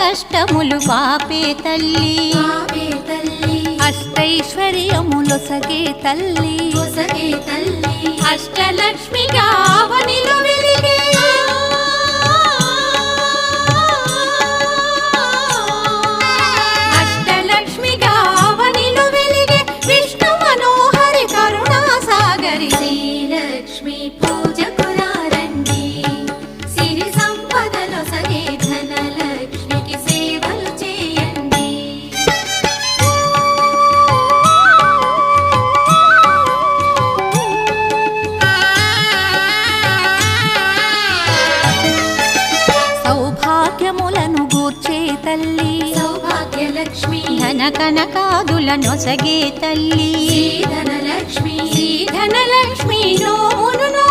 కష్టములు పాపే తల్లి అష్టైశ్వర్యములొసగే తల్లి అష్టలక్ష్మిగా అవనిలో వెలిగే అష్టలక్ష్మిగా అవనిలో వెలిగే విష్ణు మనోహరి కరుణా సాగరి శ్రీలక్ష్మి పూజకురారండి సిరి సంపదలో సగే ధనలక్ష్మికి సేవలు చేయండి. సౌభాగ్యములను గూర్చే తల్లి సౌభాగ్యలక్ష్మి ధన కనకాదులనొసగే తల్లి ధనలక్ష్మి ధనలక్ష్మి నోమును